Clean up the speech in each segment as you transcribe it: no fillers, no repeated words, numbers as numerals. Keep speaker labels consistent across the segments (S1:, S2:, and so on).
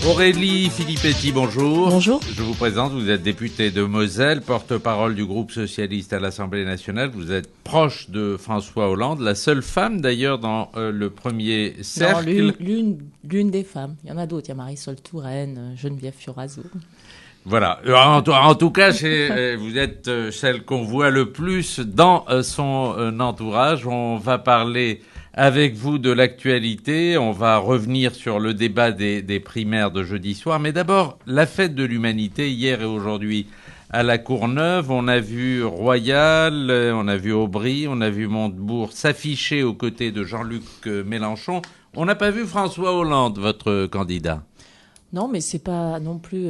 S1: Aurélie Filippetti, bonjour.
S2: Bonjour.
S1: Je vous présente, vous êtes députée de Moselle, porte-parole du groupe socialiste à l'Assemblée nationale. Vous êtes proche de François Hollande, la seule femme d'ailleurs dans le premier cercle.
S2: Non, l'une des femmes. Il y en a d'autres. Il y a Marisol Touraine, Geneviève Fioraso.
S1: Voilà. En tout cas, vous êtes celle qu'on voit le plus dans son entourage. On va parler avec vous de l'actualité. On va revenir sur le débat des primaires de jeudi soir. Mais d'abord, la fête de l'humanité, hier et aujourd'hui, à la Courneuve. On a vu Royal, on a vu Aubry, on a vu Montebourg s'afficher aux côtés de Jean-Luc Mélenchon. On n'a pas vu François Hollande, votre candidat.
S2: Non, mais c'est pas non plus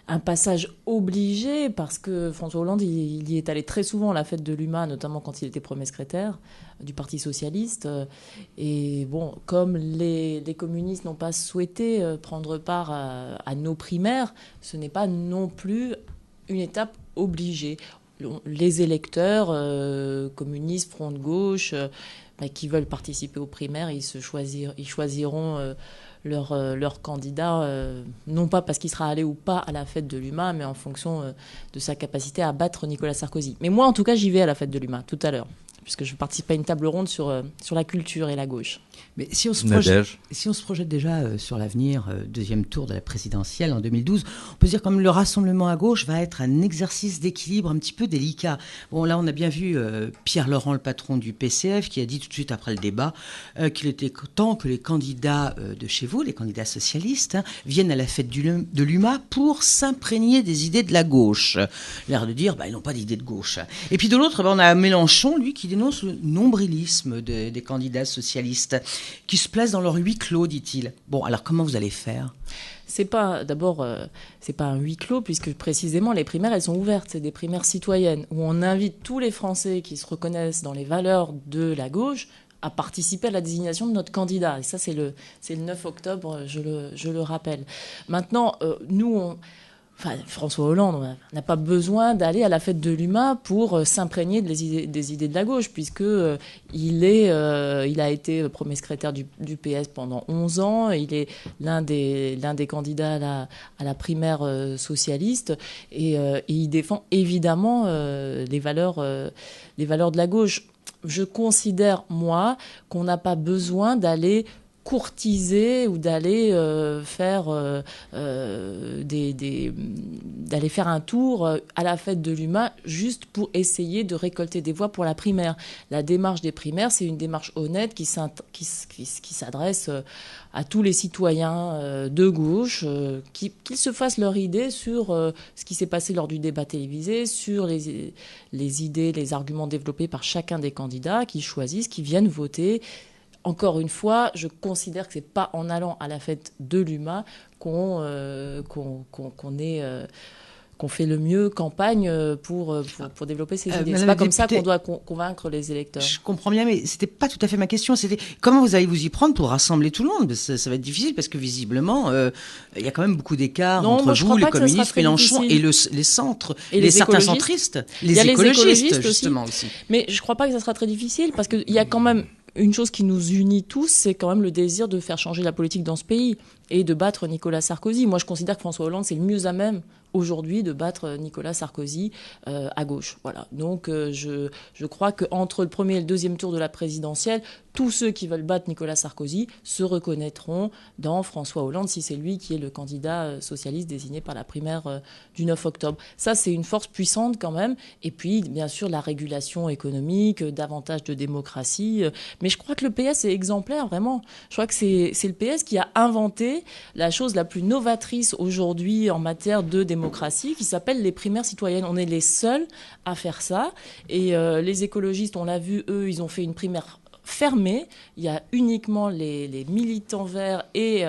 S2: un passage obligé, parce que François Hollande, il y est allé très souvent à la fête de l'UMA, notamment quand il était premier secrétaire du Parti socialiste. Et bon, comme les communistes n'ont pas souhaité prendre part à nos primaires, ce n'est pas non plus une étape obligée. Les électeurs communistes, front de gauche, qui veulent participer aux primaires, ils choisiront leur candidat, non pas parce qu'il sera allé ou pas à la fête de l'UMA, mais en fonction de sa capacité à battre Nicolas Sarkozy. Mais moi, en tout cas, j'y vais à la fête de l'UMA tout à l'heure, puisque je participe à une table ronde sur la culture et la gauche.
S3: Mais si on se projette déjà sur l'avenir, deuxième tour de la présidentielle en 2012, on peut se dire comme le rassemblement à gauche va être un exercice d'équilibre un petit peu délicat. Bon, là, on a bien vu Pierre Laurent, le patron du PCF, qui a dit tout de suite après le débat qu'il était temps que les candidats de chez vous, les candidats socialistes, viennent à la fête de l'UMA pour s'imprégner des idées de la gauche. L'air de dire, ils n'ont pas d'idées de gauche. Et puis de l'autre, on a Mélenchon, lui, qui dénonce le nombrilisme des candidats socialistes, qui se placent dans leur huis clos, dit-il. Bon, alors comment vous allez faire ?
S2: C'est pas un huis clos, puisque précisément les primaires, elles sont ouvertes. C'est des primaires citoyennes où on invite tous les Français qui se reconnaissent dans les valeurs de la gauche à participer à la désignation de notre candidat. Et ça, c'est le 9 octobre, je le rappelle. Maintenant, François Hollande n'a pas besoin d'aller à la fête de l'UMA pour s'imprégner des idées de la gauche, puisque il a été premier secrétaire du PS pendant 11 ans. Il est l'un des candidats à la primaire socialiste, et il défend évidemment les valeurs de la gauche. Je considère, moi, qu'on n'a pas besoin d'aller courtiser ou d'aller d'aller faire un tour à la fête de l'UMA juste pour essayer de récolter des voix pour la primaire. La démarche des primaires, c'est une démarche honnête qui s'adresse à tous les citoyens de gauche, qu'ils se fassent leur idée sur ce qui s'est passé lors du débat télévisé, sur les idées, les arguments développés par chacun des candidats, qui choisissent, qui viennent voter. Encore une fois, je considère que c'est pas en allant à la fête de l'UMA qu'on fait le mieux campagne pour développer ses idées. C'est pas comme ça qu'on doit convaincre les électeurs.
S3: Je comprends bien, mais c'était pas tout à fait ma question. C'était comment vous allez vous y prendre pour rassembler tout le monde. Ça va être difficile parce que visiblement, il y a quand même beaucoup d'écart entre vous, les communistes, Mélenchon et les centres, et certains centristes, les écologistes justement aussi.
S2: Mais je crois pas que ça sera très difficile, parce qu'il y a quand même une chose qui nous unit tous, c'est quand même le désir de faire changer la politique dans ce pays et de battre Nicolas Sarkozy. Moi, je considère que François Hollande, c'est le mieux à même aujourd'hui de battre Nicolas Sarkozy à gauche. Voilà. Donc, je crois qu'entre le premier et le deuxième tour de la présidentielle, tous ceux qui veulent battre Nicolas Sarkozy se reconnaîtront dans François Hollande, si c'est lui qui est le candidat socialiste désigné par la primaire du 9 octobre. Ça, c'est une force puissante quand même. Et puis, bien sûr, la régulation économique, davantage de démocratie. Mais je crois que le PS est exemplaire, vraiment. Je crois que c'est le PS qui a inventé la chose la plus novatrice aujourd'hui en matière de démocratie, qui s'appelle les primaires citoyennes. On est les seuls à faire ça. Et les écologistes, on l'a vu, eux, ils ont fait une primaire fermée. Il y a uniquement les militants verts et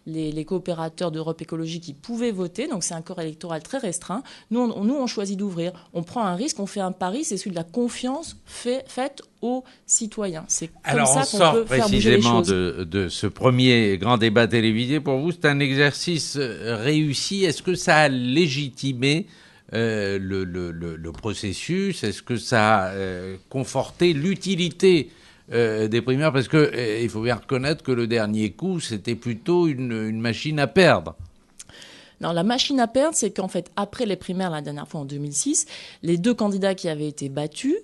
S2: les coopérateurs d'Europe Écologie qui pouvaient voter. Donc c'est un corps électoral très restreint. Nous, on choisit d'ouvrir. On prend un risque, on fait un pari, c'est celui de la confiance faite aux citoyens. C'est comme ça qu'on peut faire bouger les choses.
S1: Alors, on sort précisément de ce premier grand débat télévisé. Pour vous, c'est un exercice réussi. Est-ce que ça a légitimé le processus? Est-ce que ça a conforté l'utilité des primaires, parce que il faut bien reconnaître que le dernier coup, c'était plutôt une machine à perdre.
S2: Non, la machine à perdre, c'est qu'en fait, après les primaires, la dernière fois en 2006, les deux candidats qui avaient été battus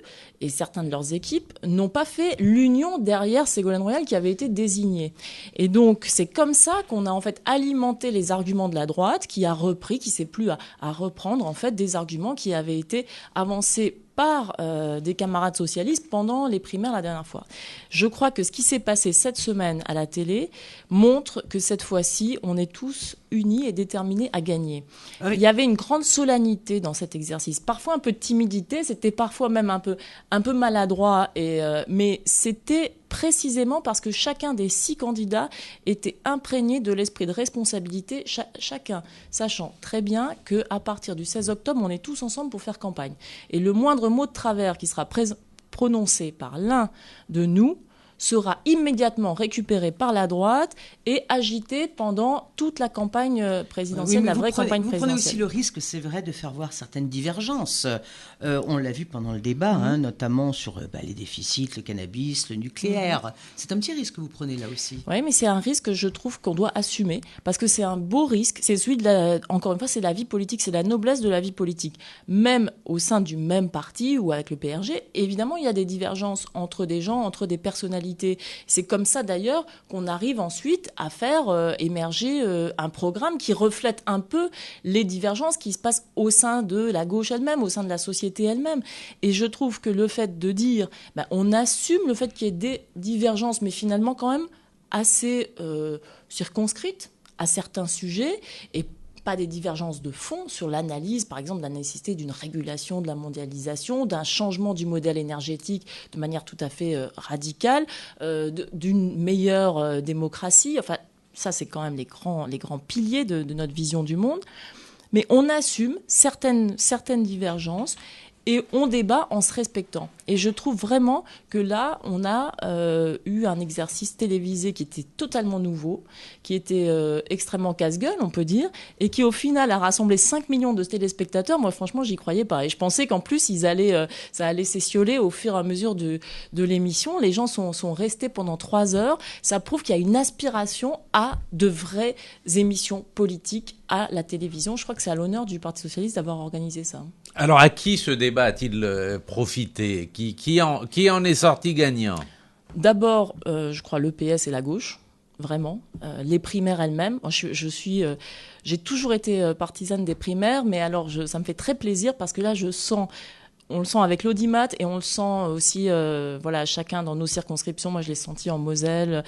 S2: et certains de leurs équipes n'ont pas fait l'union derrière Ségolène Royal qui avait été désignée. Et donc, c'est comme ça qu'on a en fait alimenté les arguments de la droite, qui a repris, qui s'est plu à reprendre en fait des arguments qui avaient été avancés par des camarades socialistes pendant les primaires la dernière fois. Je crois que ce qui s'est passé cette semaine à la télé montre que cette fois-ci, on est tous unis et déterminés à gagner. Oui. Il y avait une grande solennité dans cet exercice, parfois un peu de timidité, c'était parfois même un peu maladroit, mais c'était précisément parce que chacun des 6 candidats était imprégné de l'esprit de responsabilité, chacun sachant très bien qu'à partir du 16 octobre, on est tous ensemble pour faire campagne. Et le moindre mot de travers qui sera prononcé par l'un de nous sera immédiatement récupéré par la droite et agité pendant toute la campagne présidentielle, la vraie campagne présidentielle.
S3: Vous prenez aussi le risque, c'est vrai, de faire voir certaines divergences. On l'a vu pendant le débat, notamment sur les déficits, le cannabis, le nucléaire. C'est un petit risque que vous prenez là aussi.
S2: Oui, mais c'est un risque que je trouve qu'on doit assumer, parce que c'est un beau risque. C'est celui encore une fois, c'est la vie politique, c'est la noblesse de la vie politique. Même au sein du même parti ou avec le PRG, évidemment, il y a des divergences entre des gens, entre des personnalités. C'est comme ça d'ailleurs qu'on arrive ensuite à faire émerger un programme qui reflète un peu les divergences qui se passent au sein de la gauche elle-même, au sein de la société elle-même. Et je trouve que le fait de dire, on assume le fait qu'il y ait des divergences, mais finalement quand même assez circonscrites à certains sujets, et pas des divergences de fond sur l'analyse, par exemple, de la nécessité d'une régulation de la mondialisation, d'un changement du modèle énergétique de manière tout à fait radicale, d'une meilleure démocratie. Enfin, ça, c'est quand même les grands piliers de notre vision du monde. Mais on assume certaines divergences et on débat en se respectant. Et je trouve vraiment que là, on a eu un exercice télévisé qui était totalement nouveau, qui était extrêmement casse-gueule, on peut dire, et qui au final a rassemblé 5 millions de téléspectateurs. Moi, franchement, j'y croyais pas. Et je pensais qu'en plus, ça allait s'essioler au fur et à mesure de l'émission. Les gens sont restés pendant 3 heures. Ça prouve qu'il y a une aspiration à de vraies émissions politiques à la télévision. Je crois que c'est à l'honneur du Parti socialiste d'avoir organisé ça.
S1: Alors, à qui ce débat a-t-il profité ? Qui en est sorti gagnant ?
S2: D'abord, je crois le PS et la gauche, vraiment. Les primaires elles-mêmes. Moi, j'ai toujours été partisane des primaires, mais alors ça me fait très plaisir parce que là, on le sent avec l'audimat et on le sent aussi, chacun dans nos circonscriptions. Moi, je l'ai senti en Moselle.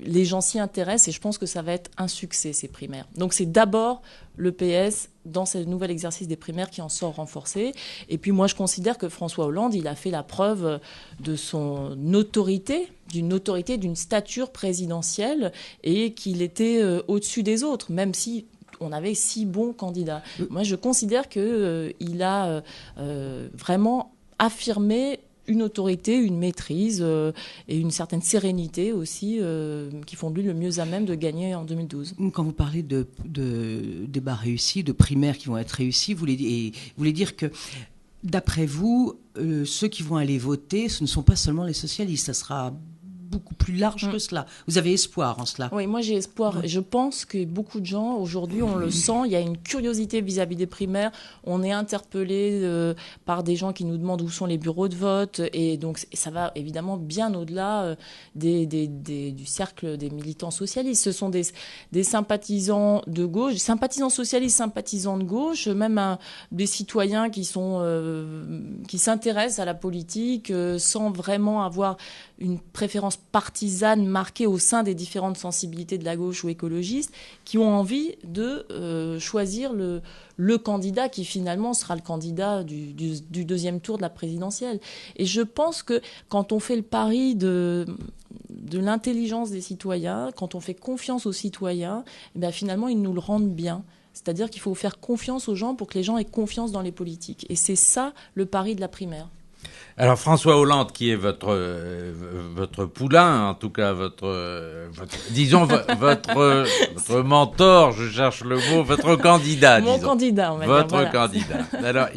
S2: Les gens s'y intéressent et je pense que ça va être un succès, ces primaires. Donc, c'est d'abord le PS dans ce nouvel exercice des primaires qui en sort renforcé. Et puis, moi, je considère que François Hollande, il a fait la preuve de son autorité, d'une stature présidentielle et qu'il était au-dessus des autres, même si on avait 6 bons candidats. Moi, je considère qu'il a vraiment affirmé une autorité, une maîtrise et une certaine sérénité aussi qui font de lui le mieux à même de gagner en 2012.
S3: Quand vous parlez de débats réussis, de primaires qui vont être réussis, vous voulez dire que, d'après vous, ceux qui vont aller voter, ce ne sont pas seulement les socialistes, ça sera beaucoup plus large que cela. Vous avez espoir en cela?
S2: Oui, moi j'ai espoir. Je pense que beaucoup de gens, aujourd'hui, on le sent, il y a une curiosité vis-à-vis des primaires. On est interpellé par des gens qui nous demandent où sont les bureaux de vote. Et donc, ça va évidemment bien au-delà du cercle des militants socialistes. Ce sont des sympathisants de gauche, sympathisants socialistes, sympathisants de gauche, même des citoyens qui s'intéressent à la politique sans vraiment avoir une préférence partisane marquée au sein des différentes sensibilités de la gauche ou écologistes, qui ont envie de choisir le candidat qui finalement sera le candidat du deuxième tour de la présidentielle. Et je pense que quand on fait le pari de l'intelligence des citoyens, quand on fait confiance aux citoyens, finalement ils nous le rendent bien. C'est-à-dire qu'il faut faire confiance aux gens pour que les gens aient confiance dans les politiques. Et c'est ça le pari de la primaire.
S1: Alors François Hollande, qui est votre poulain, en tout cas votre mentor, je cherche le mot, votre candidat.
S2: Mon candidat, on va dire.
S1: Votre candidat. Alors,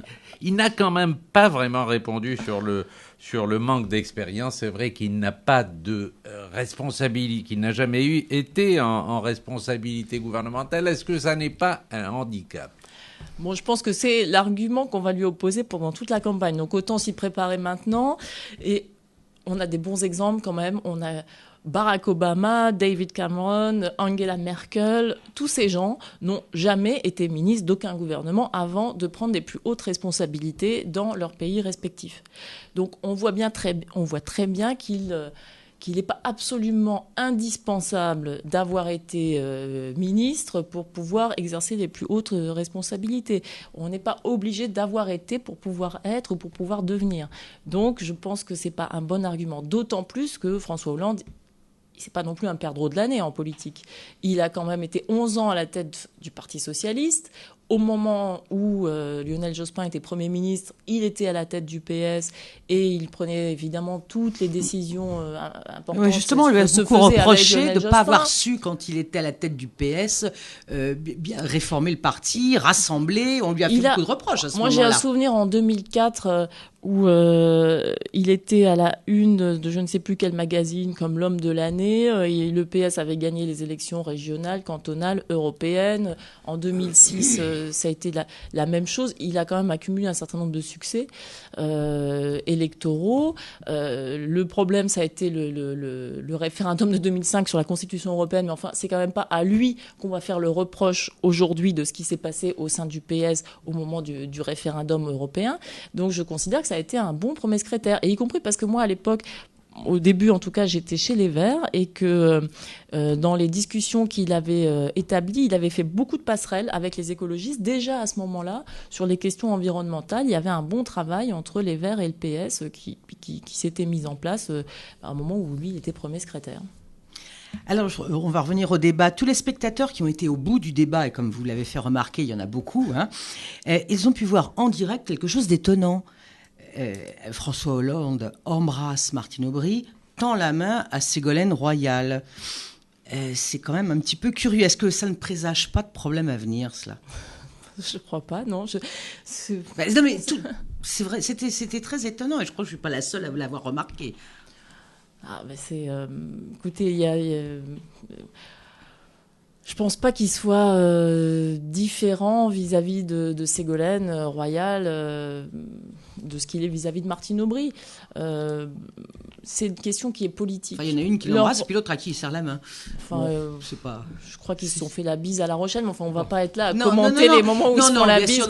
S1: Il n'a quand même pas vraiment répondu sur le manque d'expérience. C'est vrai qu'il n'a pas de responsabilité, qu'il n'a jamais été en responsabilité gouvernementale. Est-ce que ça n'est pas un handicap ?
S2: Bon, je pense que c'est l'argument qu'on va lui opposer pendant toute la campagne. Donc autant s'y préparer maintenant. Et on a des bons exemples quand même. On a Barack Obama, David Cameron, Angela Merkel. Tous ces gens n'ont jamais été ministres d'aucun gouvernement avant de prendre des plus hautes responsabilités dans leurs pays respectifs. Donc on voit très bien qu'il n'est pas absolument indispensable d'avoir été ministre pour pouvoir exercer les plus hautes responsabilités. On n'est pas obligé d'avoir été pour pouvoir être ou pour pouvoir devenir. Donc je pense que ce n'est pas un bon argument. D'autant plus que François Hollande, c'est pas non plus un perdreau de l'année en politique. Il a quand même été 11 ans à la tête du Parti socialiste. Au moment où Lionel Jospin était Premier ministre, il était à la tête du PS et il prenait évidemment toutes les décisions importantes.
S3: Oui, justement, on lui a beaucoup reproché de ne pas avoir su, quand il était à la tête du PS, bien réformer le parti, rassembler. On lui a fait beaucoup de reproches à ce moment-là.
S2: Moi, j'ai un souvenir en 2004 où il était à la une de je ne sais plus quel magazine comme l'homme de l'année. Et le PS avait gagné les élections régionales, cantonales, européennes. En 2006, ça a été la même chose. Il a quand même accumulé un certain nombre de succès électoraux. Le problème, ça a été le référendum de 2005 sur la Constitution européenne. Mais enfin, c'est quand même pas à lui qu'on va faire le reproche aujourd'hui de ce qui s'est passé au sein du PS au moment du référendum européen. Donc, je considère que ça a été un bon premier secrétaire. Et y compris parce que moi, à l'époque, au début, en tout cas, j'étais chez les Verts et que dans les discussions qu'il avait établies, il avait fait beaucoup de passerelles avec les écologistes. Déjà à ce moment-là, sur les questions environnementales, il y avait un bon travail entre les Verts et le PS qui s'était mis en place à un moment où lui, il était premier secrétaire.
S3: Alors, on va revenir au débat. Tous les spectateurs qui ont été au bout du débat, et comme vous l'avez fait remarquer, il y en a beaucoup, ils ont pu voir en direct quelque chose d'étonnant. François Hollande embrasse Martine Aubry, tend la main à Ségolène Royal. C'est quand même un petit peu curieux. Est-ce que ça ne présage pas de problème à venir, cela ?
S2: Je ne crois pas, non.
S3: Non, mais c'est vrai, c'était très étonnant et je crois que je ne suis pas la seule à l'avoir remarqué.
S2: Ah, ben écoutez, il y a je pense pas qu'il soit différent vis-à-vis de Ségolène Royal de ce qu'il est vis-à-vis de Martine Aubry. C'est une question qui est politique.
S3: Il y en a une qui l'embrasse, puis l'autre à qui il serre la main.
S2: Je crois qu'ils se sont fait la bise à La Rochelle, mais enfin, on va pas être là à commenter les moments où ils se font la bise.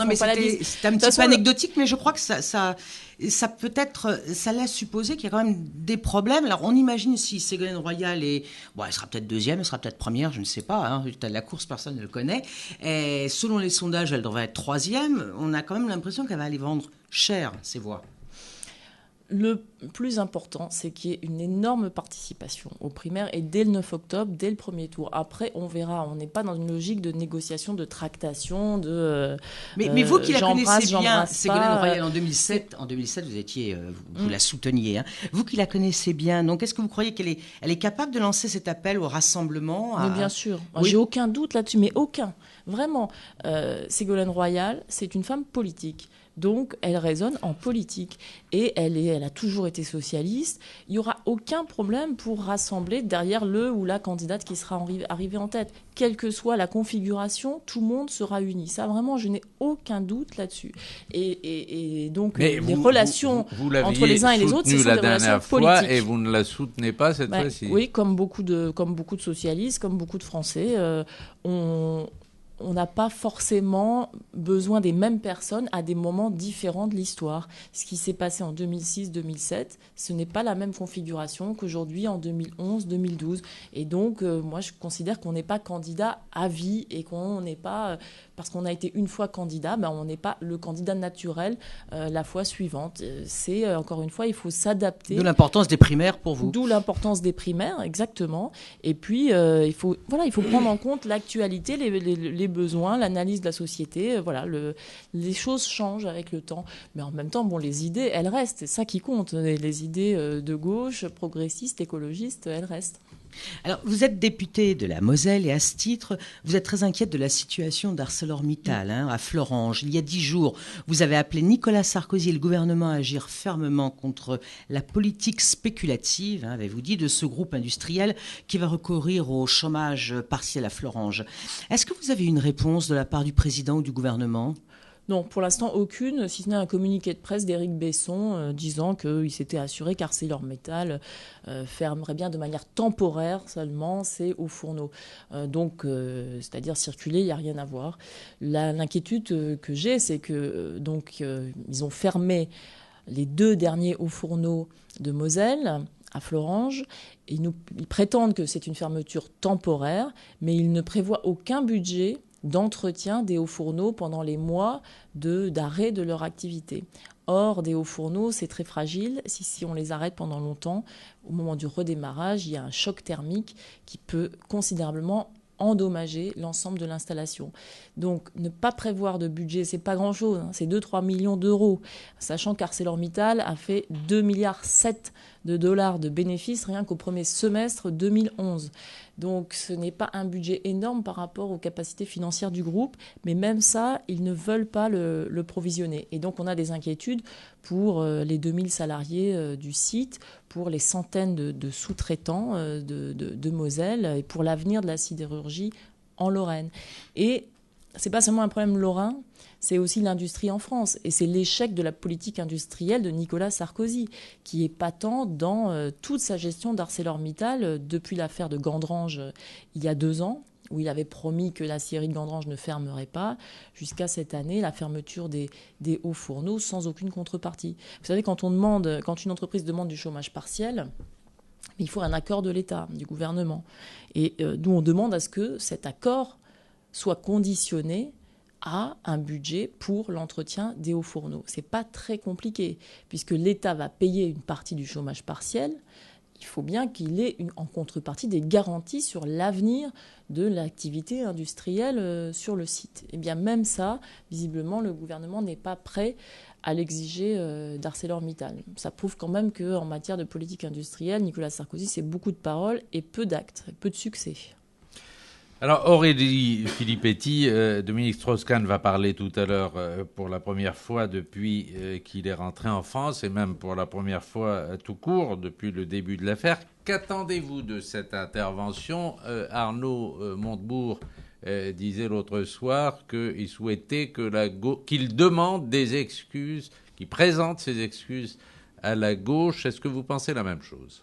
S3: C'était un petit peu anecdotique, mais je crois que ça peut-être, ça laisse supposer qu'il y a quand même des problèmes. Alors, on imagine si Ségolène Royal elle sera peut-être deuxième, elle sera peut-être première, je ne sais pas. La course, personne ne le connaît. Et selon les sondages, elle devrait être troisième. On a quand même l'impression qu'elle va aller vendre cher ses voix.
S2: Le plus important, c'est qu'il y ait une énorme participation aux primaires et dès le 9 octobre, dès le premier tour. Après, on verra. On n'est pas dans une logique de négociation, de tractation,
S3: Mais vous qui la connaissez bien, Ségolène Royal, en 2007, vous la souteniez. Vous qui la connaissez bien, donc est-ce que vous croyez qu'elle est capable de lancer cet appel au rassemblement
S2: Mais bien sûr. Oui. J'ai aucun doute là-dessus, mais aucun. Vraiment. Ségolène Royal, c'est une femme politique. Donc, elle raisonne en politique et elle a toujours été socialiste. Il n'y aura aucun problème pour rassembler derrière le ou la candidate qui sera arrivée en tête. Quelle que soit la configuration, tout le monde sera uni. Ça, vraiment, je n'ai aucun doute là-dessus. Et donc, les relations entre les uns et les autres, ce sont des relations politiques.
S1: Et vous ne la soutenez pas cette fois-ci.
S2: Oui, comme beaucoup de socialistes, comme beaucoup de Français, on n'a pas forcément besoin des mêmes personnes à des moments différents de l'histoire. Ce qui s'est passé en 2006-2007, ce n'est pas la même configuration qu'aujourd'hui en 2011-2012. Et donc, moi, je considère qu'on n'est pas candidat à vie et qu'on n'est pas... parce qu'on a été une fois candidat, on n'est pas le candidat naturel la fois suivante. C'est, encore une fois, il faut s'adapter.
S3: D'où l'importance des primaires pour vous.
S2: D'où l'importance des primaires, exactement. Et puis, il faut prendre en compte l'actualité, les besoins, l'analyse de la société. Les choses changent avec le temps. Mais en même temps, les idées, elles restent. C'est ça qui compte. Les idées de gauche, progressistes, écologistes, elles restent.
S3: Alors, vous êtes député de la Moselle et à ce titre, vous êtes très inquiète de la situation d'ArcelorMittal à Florange. Il y a 10 jours, vous avez appelé Nicolas Sarkozy et le gouvernement à agir fermement contre la politique spéculative, avez-vous dit, de ce groupe industriel qui va recourir au chômage partiel à Florange. Est-ce que vous avez une réponse de la part du président ou du gouvernement ?
S2: Non, pour l'instant, aucune, si ce n'est un communiqué de presse d'Éric Besson disant qu'il s'était assuré qu'ArcelorMittal fermerait bien de manière temporaire seulement ses hauts fourneaux. C'est-à-dire circuler, il n'y a rien à voir. L'inquiétude que j'ai, c'est que ils ont fermé les 2 derniers hauts fourneaux de Moselle à Florange. Et ils prétendent que c'est une fermeture temporaire, mais ils ne prévoient aucun budget d'entretien des hauts fourneaux pendant les mois d'arrêt de leur activité. Or, des hauts fourneaux, c'est très fragile. Si on les arrête pendant longtemps, au moment du redémarrage, il y a un choc thermique qui peut considérablement endommager l'ensemble de l'installation. Donc, ne pas prévoir de budget, c'est pas grand-chose, c'est 2-3 millions d'euros, sachant qu'ArcelorMittal a fait 2,7 milliards de dollars de bénéfices rien qu'au premier semestre 2011. Donc, ce n'est pas un budget énorme par rapport aux capacités financières du groupe, mais même ça, ils ne veulent pas le provisionner. Et donc, on a des inquiétudes pour les 2000 salariés du site, pour les centaines de sous-traitants de Moselle et pour l'avenir de la sidérurgie en Lorraine. Et ce n'est pas seulement un problème lorrain, c'est aussi l'industrie en France. Et c'est l'échec de la politique industrielle de Nicolas Sarkozy, qui est patent dans toute sa gestion d'ArcelorMittal depuis l'affaire de Gandrange il y a 2 ans, où il avait promis que la scierie de Gandrange ne fermerait pas, jusqu'à cette année, la fermeture des hauts fourneaux sans aucune contrepartie. Vous savez, quand une entreprise demande du chômage partiel, il faut un accord de l'État, du gouvernement. Et nous, on demande à ce que cet accord soit conditionné à un budget pour l'entretien des hauts fourneaux. Ce n'est pas très compliqué, puisque l'État va payer une partie du chômage partiel. Il faut bien qu'il ait en contrepartie des garanties sur l'avenir de l'activité industrielle sur le site. Et bien même ça, visiblement, le gouvernement n'est pas prêt à l'exiger d'ArcelorMittal. Ça prouve quand même qu'en matière de politique industrielle, Nicolas Sarkozy, c'est beaucoup de paroles et peu d'actes, peu de succès.
S1: Alors Aurélie Filippetti, Dominique Strauss-Kahn va parler tout à l'heure pour la première fois depuis qu'il est rentré en France et même pour la première fois tout court depuis le début de l'affaire. Qu'attendez-vous de cette intervention ? Arnaud Montebourg disait l'autre soir qu'il souhaitait qu'il demande des excuses, qu'il présente ses excuses à la gauche. Est-ce que vous pensez la même chose ?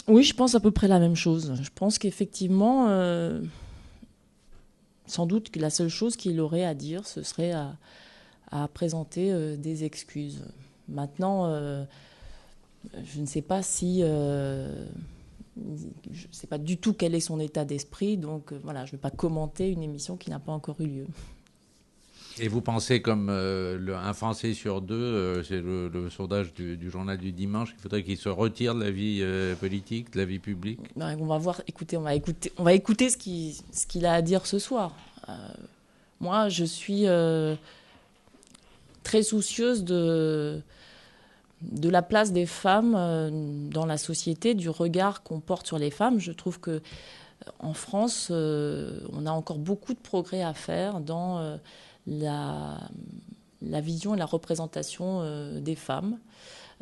S2: Oui, je pense à peu près la même chose. Je pense qu'effectivement, sans doute que la seule chose qu'il aurait à dire, ce serait à présenter des excuses. Maintenant, je ne sais pas si... je ne sais pas du tout quel est son état d'esprit, donc voilà, je ne vais pas commenter une émission qui n'a pas encore eu lieu.
S1: Et vous pensez comme un Français sur 2, c'est le sondage du journal du dimanche, qu'il faudrait qu'il se retire de la vie politique, de la vie publique ?
S2: On va voir, on va écouter ce qu'il a à dire ce soir. Moi, je suis très soucieuse de la place des femmes dans la société, du regard qu'on porte sur les femmes. Je trouve que en France, on a encore beaucoup de progrès à faire dans la vision et la représentation des femmes,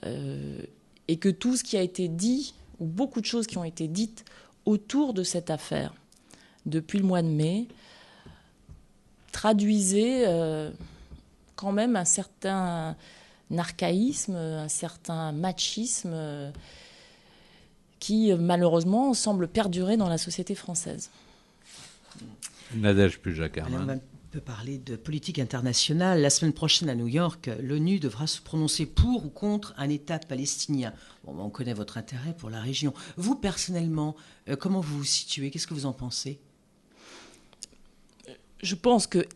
S2: et que tout ce qui a été dit, ou beaucoup de choses qui ont été dites autour de cette affaire depuis le mois de mai, traduisaient quand même un certain archaïsme, un certain machisme qui malheureusement semble perdurer dans la société française.
S1: Nadège Pujac-Hermann.
S3: On peut parler de politique internationale. La semaine prochaine à New York, l'ONU devra se prononcer pour ou contre un État palestinien. Bon, on connaît votre intérêt pour la région. Vous, personnellement, comment vous vous situez ? Qu'est-ce que vous en pensez ?
S2: Je pense que,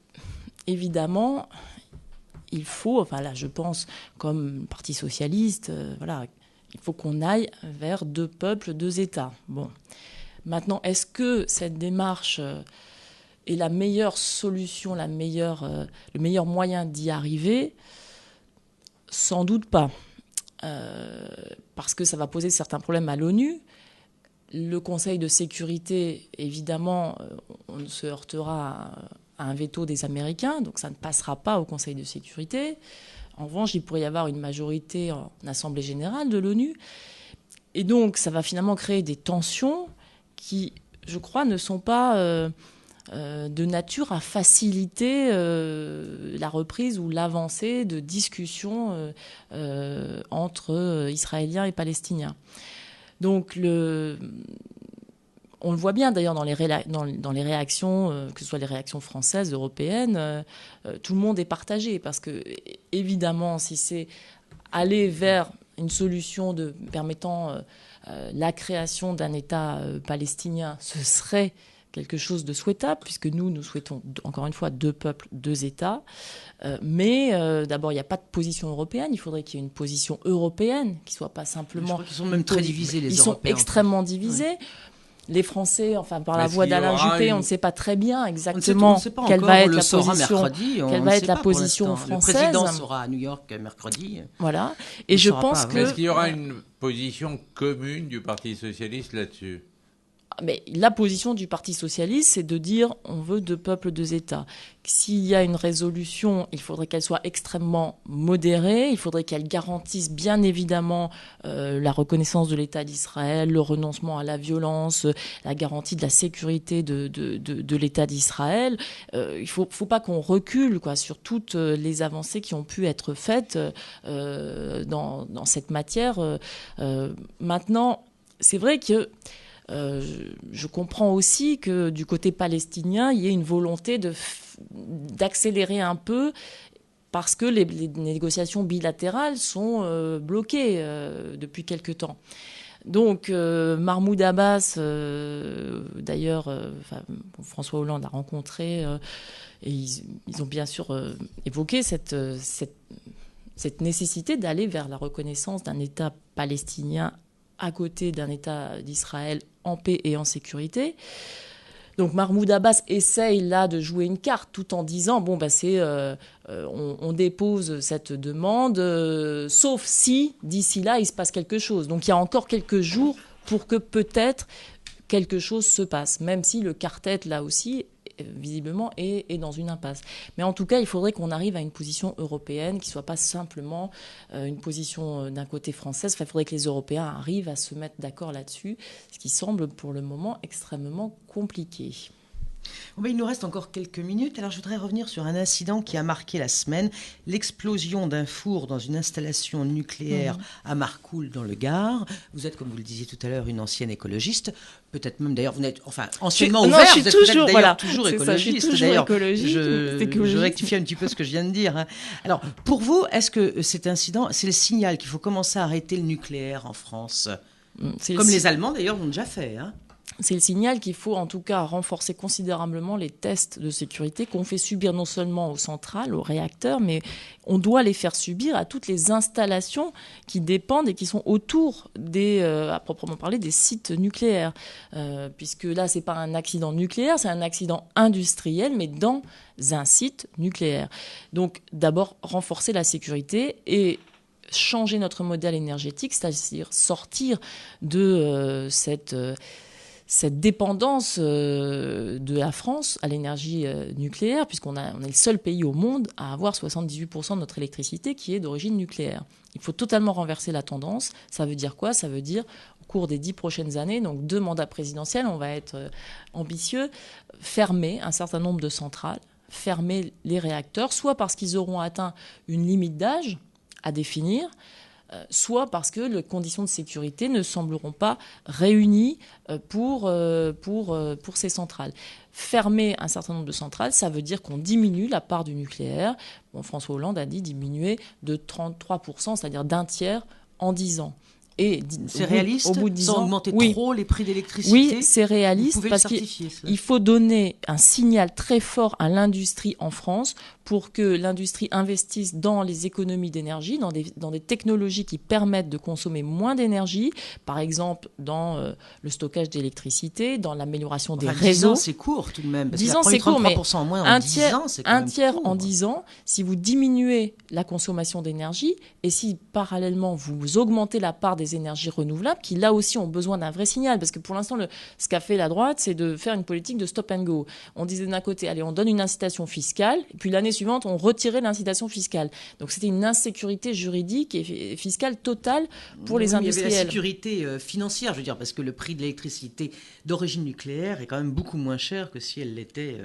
S2: évidemment, il faut, enfin là, je pense, comme Parti socialiste, voilà, il faut qu'on aille vers 2 peuples, 2 États. Bon. Maintenant, est-ce que cette démarche est la meilleure solution, le meilleur moyen d'y arriver ? Sans doute pas. Parce que ça va poser certains problèmes à l'ONU, Le Conseil de sécurité, évidemment, on se heurtera à un veto des Américains, donc ça ne passera pas au Conseil de sécurité. En revanche, il pourrait y avoir une majorité en Assemblée générale de l'ONU. Et donc, ça va finalement créer des tensions qui, je crois, ne sont pas de nature à faciliter la reprise ou l'avancée de discussions entre Israéliens et Palestiniens. Donc, on le voit bien d'ailleurs dans les réactions, que ce soit les réactions françaises, européennes, tout le monde est partagé parce que, évidemment, si c'est aller vers une solution permettant la création d'un État palestinien, ce serait quelque chose de souhaitable, puisque nous souhaitons, encore une fois, 2 peuples, 2 États. Mais d'abord, il n'y a pas de position européenne. Il faudrait qu'il y ait une position européenne, qui ne soit pas simplement... Je
S3: crois qu'ils sont même très divisés, les Européens.
S2: Ils sont extrêmement divisés. Oui. Les Français, enfin par la voix d'Alain Juppé, on ne sait pas très bien exactement quelle va être la position française.
S3: Le président sera à New York mercredi.
S2: Voilà. Et je pense que...
S1: Est-ce qu'il y aura une position commune du Parti socialiste là-dessus ?
S2: Mais la position du Parti socialiste, c'est de dire on veut 2 peuples, 2 États. S'il y a une résolution, il faudrait qu'elle soit extrêmement modérée, il faudrait qu'elle garantisse bien évidemment la reconnaissance de l'État d'Israël, le renoncement à la violence, la garantie de la sécurité de l'État d'Israël. Il faut pas qu'on recule sur toutes les avancées qui ont pu être faites dans cette matière. Maintenant, c'est vrai que je comprends aussi que du côté palestinien, il y ait une volonté d'accélérer un peu parce que les négociations bilatérales sont bloquées depuis quelque temps. Donc Mahmoud Abbas, d'ailleurs, François Hollande a rencontré et ils ont bien sûr évoqué cette nécessité d'aller vers la reconnaissance d'un État palestinien à côté d'un État d'Israël en paix et en sécurité. Donc Mahmoud Abbas essaye là de jouer une carte tout en disant on dépose cette demande, sauf si d'ici là il se passe quelque chose. Donc il y a encore quelques jours pour que peut-être quelque chose se passe, même si le quartet là aussi visiblement est dans une impasse. Mais en tout cas, il faudrait qu'on arrive à une position européenne qui ne soit pas simplement une position d'un côté française. Enfin, il faudrait que les Européens arrivent à se mettre d'accord là-dessus, ce qui semble pour le moment extrêmement compliqué.
S3: Bon, il nous reste encore quelques minutes. Alors, je voudrais revenir sur un incident qui a marqué la semaine, l'explosion d'un four dans une installation nucléaire à Marcoule, dans le Gard. Vous êtes, comme vous le disiez tout à l'heure, une ancienne écologiste. Peut-être même, d'ailleurs, vous n'êtes anciennement ouvert.
S2: Je suis toujours,
S3: toujours écologiste. Je rectifie un petit peu ce que je viens de dire. Hein. Alors, pour vous, est-ce que cet incident, c'est le signal qu'il faut commencer à arrêter le nucléaire en France ? Comme les Allemands, d'ailleurs, l'ont déjà fait, hein.
S2: C'est le signal qu'il faut en tout cas renforcer considérablement les tests de sécurité qu'on fait subir non seulement aux centrales, aux réacteurs, mais on doit les faire subir à toutes les installations qui dépendent et qui sont autour à proprement parler, des sites nucléaires. Puisque là, c'est pas un accident nucléaire, c'est un accident industriel, mais dans un site nucléaire. Donc d'abord, renforcer la sécurité et changer notre modèle énergétique, c'est-à-dire sortir de cette dépendance de la France à l'énergie nucléaire, puisqu'on est le seul pays au monde à avoir 78% de notre électricité qui est d'origine nucléaire. Il faut totalement renverser la tendance. Ça veut dire quoi ? Ça veut dire, au cours des 10 prochaines années, donc 2 mandats présidentiels, on va être ambitieux, fermer un certain nombre de centrales, fermer les réacteurs, soit parce qu'ils auront atteint une limite d'âge à définir, soit parce que les conditions de sécurité ne sembleront pas réunies pour ces centrales. Fermer un certain nombre de centrales, ça veut dire qu'on diminue la part du nucléaire. François Hollande a dit diminuer de 33%, c'est-à-dire d'un tiers en 10 ans. Et
S3: c'est réaliste, au bout de 10 ans, sans augmenter trop les prix d'électricité.
S2: Oui, c'est réaliste parce qu'il faut donner un signal très fort à l'industrie en France pour que l'industrie investisse dans les économies d'énergie, dans des technologies qui permettent de consommer moins d'énergie, par exemple dans le stockage d'électricité, dans l'amélioration des réseaux. 10
S3: ans, c'est court tout de même.
S2: 10 ans, c'est court, mais
S3: en moins en 10 ans, c'est quand même
S2: un tiers
S3: court.
S2: En 10 ans, si vous diminuez la consommation d'énergie et si parallèlement vous augmentez la part des des énergies renouvelables qui, là aussi, ont besoin d'un vrai signal. Parce que pour l'instant, ce qu'a fait la droite, c'est de faire une politique de stop and go. On disait d'un côté, allez, on donne une incitation fiscale, et puis l'année suivante, on retirait l'incitation fiscale. Donc c'était une insécurité juridique et fiscale totale pour les industriels.
S3: Il y avait la sécurité financière, je veux dire, parce que le prix de l'électricité d'origine nucléaire est quand même beaucoup moins cher que si elle l'était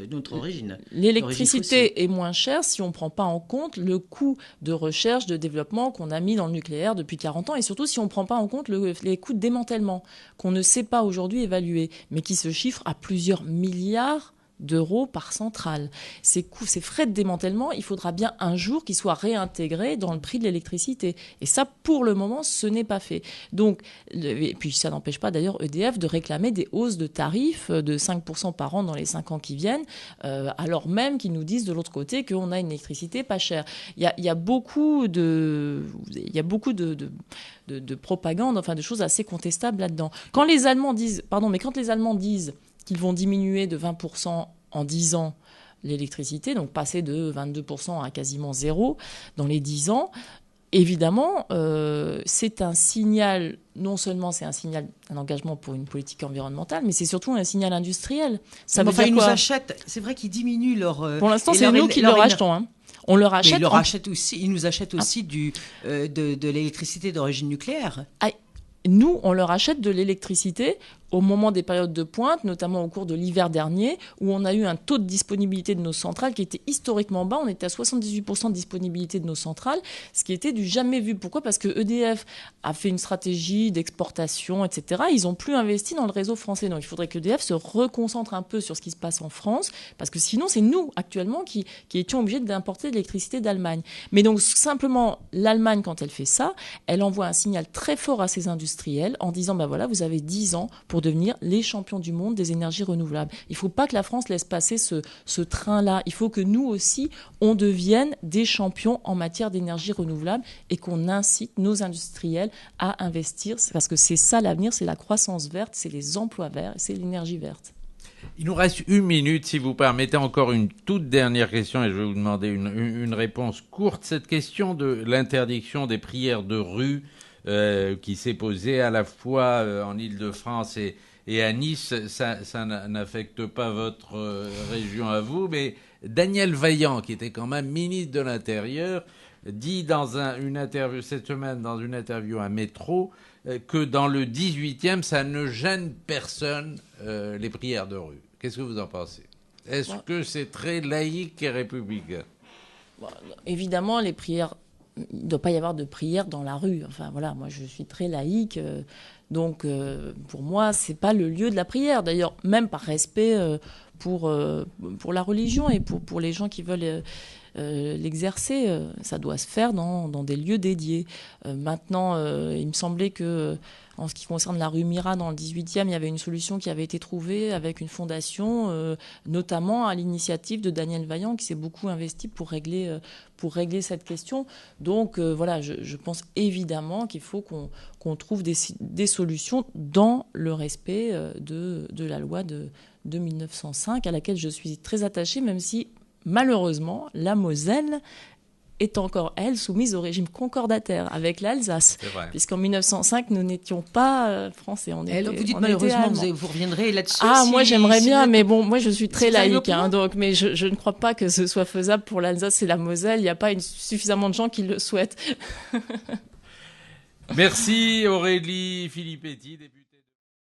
S3: d'autre origine.
S2: L'électricité est moins chère si on ne prend pas en compte le coût de recherche, de développement qu'on a mis dans le nucléaire depuis 40 ans, et surtout si on ne prend pas en compte les coûts de démantèlement qu'on ne sait pas aujourd'hui évaluer, mais qui se chiffrent à plusieurs milliards d'euros par centrale. Ces frais de démantèlement, il faudra bien un jour qu'ils soient réintégrés dans le prix de l'électricité. Et ça, pour le moment, ce n'est pas fait. Donc, et puis ça n'empêche pas d'ailleurs EDF de réclamer des hausses de tarifs de 5% par an dans les 5 ans qui viennent, alors même qu'ils nous disent de l'autre côté qu'on a une électricité pas chère. Il y a beaucoup de propagande, enfin de choses assez contestables là-dedans. Quand les Allemands disent qu'ils vont diminuer de 20% en 10 ans l'électricité, donc passer de 22% à quasiment zéro dans les 10 ans, évidemment, c'est un signal, non seulement c'est un signal d'un engagement pour une politique environnementale, mais c'est surtout un signal industriel.
S3: Ça veut dire ils nous achètent, c'est vrai qu'ils diminuent leur...
S2: Pour l'instant, c'est nous qui leur achetons, hein. On leur achète.
S3: Ils nous achètent aussi de l'électricité d'origine nucléaire.
S2: Nous, on leur achète de l'électricité au moment des périodes de pointe, notamment au cours de l'hiver dernier, où on a eu un taux de disponibilité de nos centrales qui était historiquement bas. On était à 78% de disponibilité de nos centrales, ce qui était du jamais vu. Pourquoi ? Parce que EDF a fait une stratégie d'exportation, etc. Ils n'ont plus investi dans le réseau français. Donc il faudrait que EDF se reconcentre un peu sur ce qui se passe en France, parce que sinon, c'est nous, actuellement, qui étions obligés d'importer de l'électricité d'Allemagne. Mais donc, simplement, l'Allemagne, quand elle fait ça, elle envoie un signal très fort à ses industriels en disant, ben voilà, vous avez 10 ans pour devenir les champions du monde des énergies renouvelables. Il ne faut pas que la France laisse passer ce train-là. Il faut que nous aussi, on devienne des champions en matière d'énergie renouvelable et qu'on incite nos industriels à investir, parce que c'est ça l'avenir, c'est la croissance verte, c'est les emplois verts, c'est l'énergie verte.
S1: Il nous reste 1 minute, si vous permettez encore une toute dernière question, et je vais vous demander une réponse courte. Cette question de l'interdiction des prières de rue qui s'est posée à la fois en Île-de-France et à Nice, ça n'affecte pas votre région à vous, mais Daniel Vaillant, qui était quand même ministre de l'Intérieur, dit dans une interview cette semaine, dans une interview à Métro, que dans le 18e, ça ne gêne personne, les prières de rue. Qu'est-ce que vous en pensez ? Est-ce que c'est très laïque et républicain ?
S2: Évidemment, les prières... Il ne doit pas y avoir de prières dans la rue. Enfin, voilà, moi, je suis très laïque. Donc, pour moi, ce n'est pas le lieu de la prière. D'ailleurs, même par respect pour la religion et pour les gens qui veulent l'exercer, ça doit se faire dans des lieux dédiés. Maintenant, il me semblait que... En ce qui concerne la rue Mira, dans le 18e, il y avait une solution qui avait été trouvée avec une fondation, notamment à l'initiative de Daniel Vaillant, qui s'est beaucoup investi pour régler cette question. Donc voilà, je pense évidemment qu'il faut qu'on trouve des solutions dans le respect de la loi de 1905, à laquelle je suis très attachée, même si malheureusement la Moselle est encore, elle, soumise au régime concordataire avec l'Alsace. Puisqu'en 1905, nous n'étions pas français.
S3: Vous dites malheureusement, vous reviendrez là-dessus.
S2: Moi, j'aimerais bien, mais bon, moi, je suis très laïque. Donc, mais je ne crois pas que ce soit faisable pour l'Alsace et la Moselle. Il n'y a pas suffisamment de gens qui le souhaitent.
S1: Merci Aurélie Filippetti.